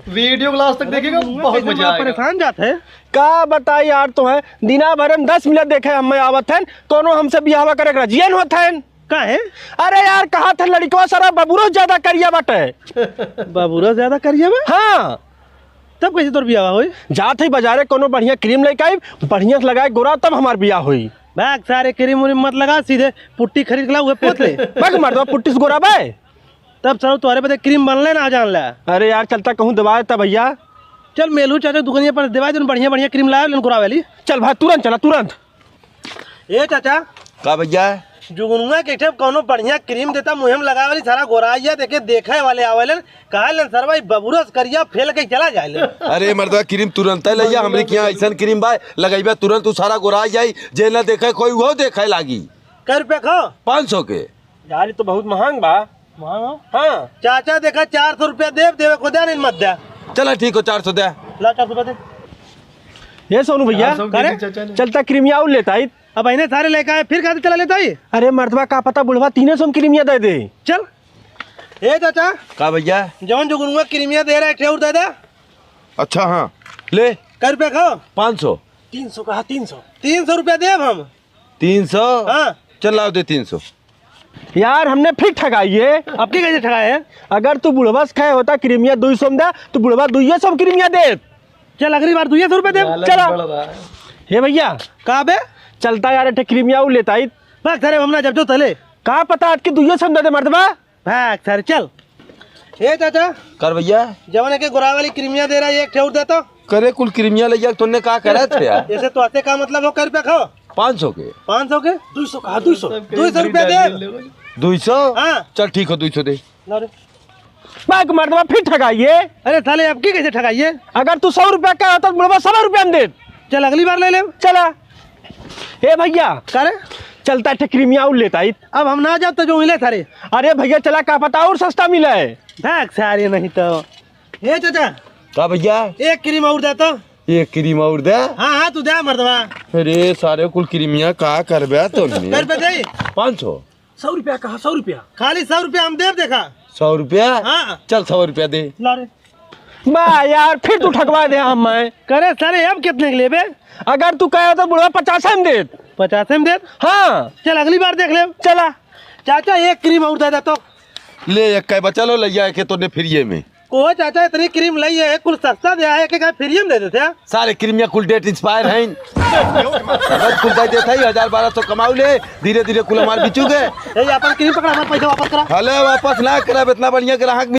Video class तक देखेगा, बहुत मजा आएगा। परेशान जाते है का बताई यार तो है दिना भर में 10 मिनट देखे हम आवत हैं कोनो हमसे बियाह करे रजियन होत हैं का है। अरे यार कहा था लड़कवा सारा बबूरो ज्यादा करिया बटे बाबूरा ज्यादा करिए में। हाँ तब कैसे तोर बियाह होई। जात ही बाजारे कोनो बढ़िया क्रीम लेके आई बढ़िया से लगाए गोरा तब हमार बियाह हुई। बैग सारे क्रीम उरीम मत लगा, सीधे पुट्टी खरीद के ला हुए पोत ले। बैग मार दो पुट्टी से गोरा बाय तब चलो तुम्हारे पे क्रीम बनले ना जान ला। अरे यार चलता कहूँ दबा देता भैया। चल मेलू चाचा दुकानिया पर दवा दे बढ़िया बढ़िया क्रीम लाया लेन गोरा वाली। चल भाई तुरंत चला तुरंत। ए चाचा का भैया जुगनुआ के ठेप कोनो बढ़िया क्रीम देता मुहिम लगा वाली सारा गोराइया देखे देखे वाले आवेलन कहलन सर भाई बबूरस करिया फेल के चला जाए। अरे मर्दवा क्रीम तुरंत लैया हमरे के यहाँ ऐसा क्रीम बा लगैबा तुरंत उ सारा गोरा जाई जे ना देखे कोई वो देखे लागी। कै रुपया खो 500 के यार ये तो बहुत महंग बा। हाँ चाचा देखा 400 रुपया देवे को दे नहीं मत दे। चला ठीक हो 400 दे ला 400 रुपया दे। ये सोनू भैया चलता क्रीमिया और लेता है अब इन्हें सारे लेके आए फिर खाते चला लेता है। अरे मर्दवा का पता बुढ़वा 300 क्रीमिया दे दे। चल ए चाचा का भैया जवन जुगनुआ क्रीमिया दे रहा है ठेउर दे दे। अच्छा हाँ ले कै रुपया खो 500 300 कहा 300 रुपया देव हम 300 हाँ। चल लाओ दे 300। यार हमने फिर ठगाई है। अब की कैसे ठगाए है। अगर तू बुढ़वा से खाए होता क्रीमिया 200 में दे तो बुढ़वा 200 क्रीमिया दे। चल अगली बार 200 रुपया दे। चला हे भैया का बे चलता यार एटे क्रीमिया और लेता है भाग सारे हमना जब जो तले का पता आज के 200 में दे मर्दवा। भाग सारे चल। ए चाचा कर भैया जवन के गोरा वाली क्रीमिया दे रहा है एक ठेउर देता करे कुल क्रीमिया लैया तुमने का करे थे यार। जैसे तो आते का मतलब हो कै रुपया खाओ 500 के 500 के 200 कहा 200 रुपया दे। 200 हाँ। चल ठीक हो 200 दे। बाग मर्दवा फिर ठगाइए। अरे साले अब की कैसे ठगाइए। अगर तू 100 रुपया का होता तो बुढ़वा 100 रुपया में दे। चल अगली बार ले ले। चला हे भैया करे चलता है क्रीमिया और लेता है। अब हम ना जाते जो मिले सारे। अरे भैया चला का पता और सस्ता मिला है। भाग सारे नहीं तो ए चाचा का भैया एक क्रीम और देता। एक क्रीम और दे। हाँ हाँ तू दे मर्दवा। अरे सारे कुल क्रीमिया का करबे तुमने कै रुपया दे 500 100 रुपया कहा 100 रुपया खाली 100 रुपया हम देव देखा 100 रुपया। हाँ। चल 100 रुपया दे। ला रे वाह यार फिर तू ठगवा दे हम मैं। करे सारे अब कितने के लिए बे। अगर तू कहे तो बुढ़वा 50 में दे। 50 में दे। हाँ चल अगली बार देख ले। चला चाचा एक क्रीम और दे दे तो ले एक काय बचा लो लैया के तूने फ्री में को चाचा इतनी क्रीम लाई है कुल सस्ता दे आए कि फ्री में दे देते हैं। सारे क्रीमिया कुल डेट इंस्पायर हैं। अगर कुल दे देता ही 1200 कमाऊ ले धीरे धीरे कुल हमारे बिचू गए। अपन क्रीम पकड़ा हमारा पैसा वापस करा। हले वापस ना करा इतना बढ़िया ग्राहक